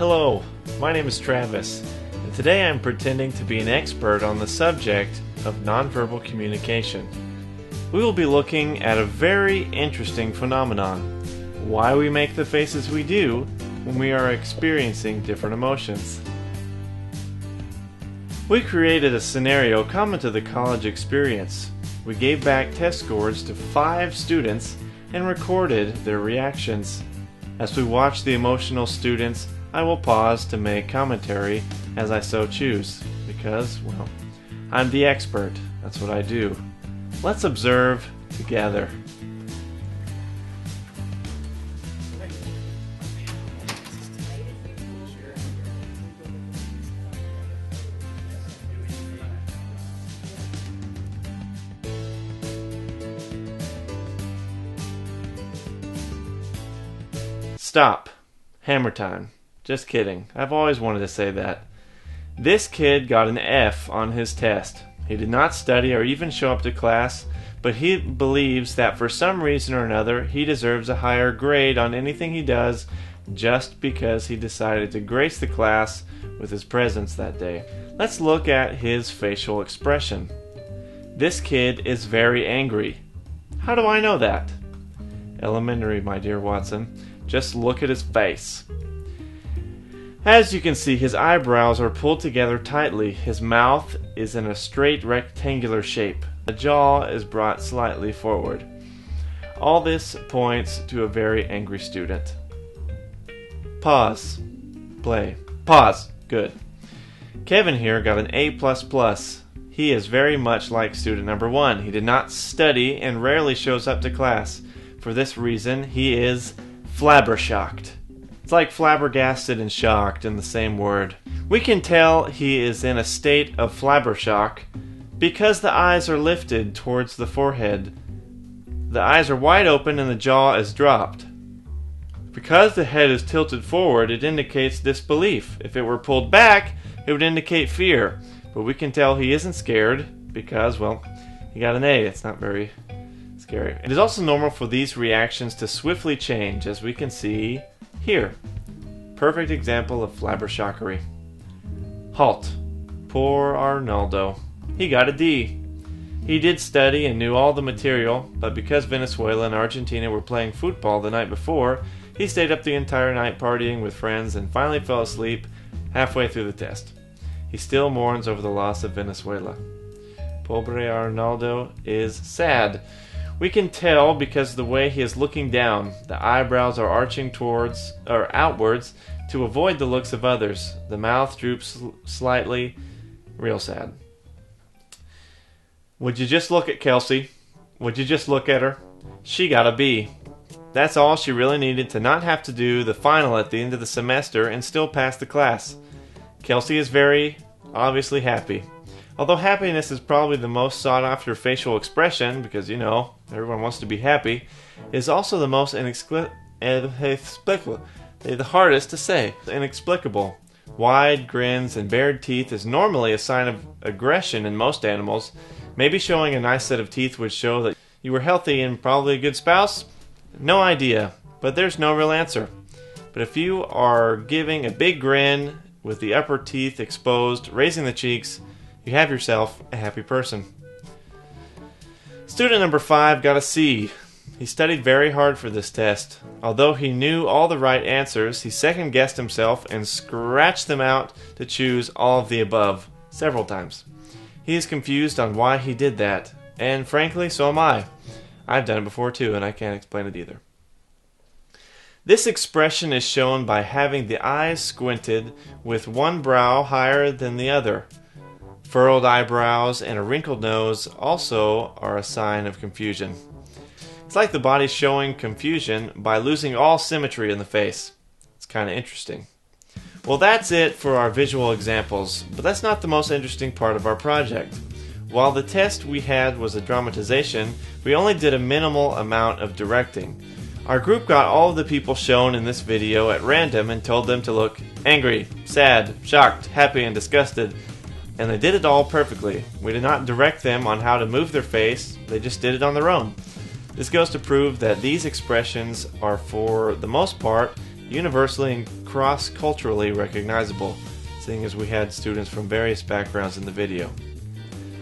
Hello, my name is Travis, and today I'm pretending to be an expert on the subject of nonverbal communication. We will be looking at a very interesting phenomenon: why we make the faces we do when we are experiencing different emotions. We created a scenario common to the college experience. We gave back test scores to 5 students and recorded their reactions. As we watch the emotional students, I will pause to make commentary as I so choose, because, well, I'm the expert. That's what I do. Let's observe together. Stop. Hammer time. Just kidding. I've always wanted to say that. This kid got an F on his test. He did not study or even show up to class, but he believes that for some reason or another he deserves a higher grade on anything he does just because he decided to grace the class with his presence that day. Let's look at his facial expression. This kid is very angry. How do I know that? Elementary, my dear Watson. Just look at his face. As you can see, his eyebrows are pulled together tightly. His mouth is in a straight rectangular shape. The jaw is brought slightly forward. All this points to a very angry student. Pause. Play. Pause. Good. Kevin here got an A++. He is very much like student number 1. He did not study and rarely shows up to class. For this reason, he is flabbershocked. It's like flabbergasted and shocked in the same word. We can tell he is in a state of flabbershock because the eyes are lifted towards the forehead. The eyes are wide open and the jaw is dropped. Because the head is tilted forward, it indicates disbelief. If it were pulled back, it would indicate fear. But we can tell he isn't scared because, well, he got an A. It's not very scary. It is also normal for these reactions to swiftly change, as we can see here. Perfect example of flabbershockery. Halt. Poor Arnaldo. He got a D. He did study and knew all the material, but because Venezuela and Argentina were playing football the night before, he stayed up the entire night partying with friends and finally fell asleep halfway through the test. He still mourns over the loss of Venezuela. Pobre Arnaldo is sad. We can tell because of the way he is looking down. The eyebrows are arching towards or outwards to avoid the looks of others. The mouth droops slightly. Real sad. Would you just look at Kelsey? Would you just look at her? She got a B. That's all she really needed to not have to do the final at the end of the semester and still pass the class. Kelsey is very obviously happy. Although happiness is probably the most sought after facial expression, because, you know, everyone wants to be happy, it is also the most inexplicable, the hardest to say. Inexplicable. Wide grins and bared teeth is normally a sign of aggression in most animals. Maybe showing a nice set of teeth would show that you were healthy and probably a good spouse? No idea, but there's no real answer. But if you are giving a big grin with the upper teeth exposed, raising the cheeks, you have yourself a happy person. Student number 5 got a C. He studied very hard for this test. Although he knew all the right answers, he second-guessed himself and scratched them out to choose all of the above several times. He is confused on why he did that, and frankly, so am I. I've done it before too, and I can't explain it either. This expression is shown by having the eyes squinted with one brow higher than the other. Furrowed eyebrows and a wrinkled nose also are a sign of confusion. It's like the body showing confusion by losing all symmetry in the face. It's kind of interesting. Well, that's it for our visual examples, but that's not the most interesting part of our project. While the test we had was a dramatization, we only did a minimal amount of directing. Our group got all of the people shown in this video at random and told them to look angry, sad, shocked, happy, and disgusted. And they did it all perfectly. We did not direct them on how to move their face, they just did it on their own. This goes to prove that these expressions are, for the most part, universally cross-culturally recognizable, seeing as we had students from various backgrounds in the video.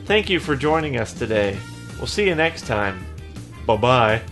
Thank you for joining us today. We'll see you next time. Bye-bye.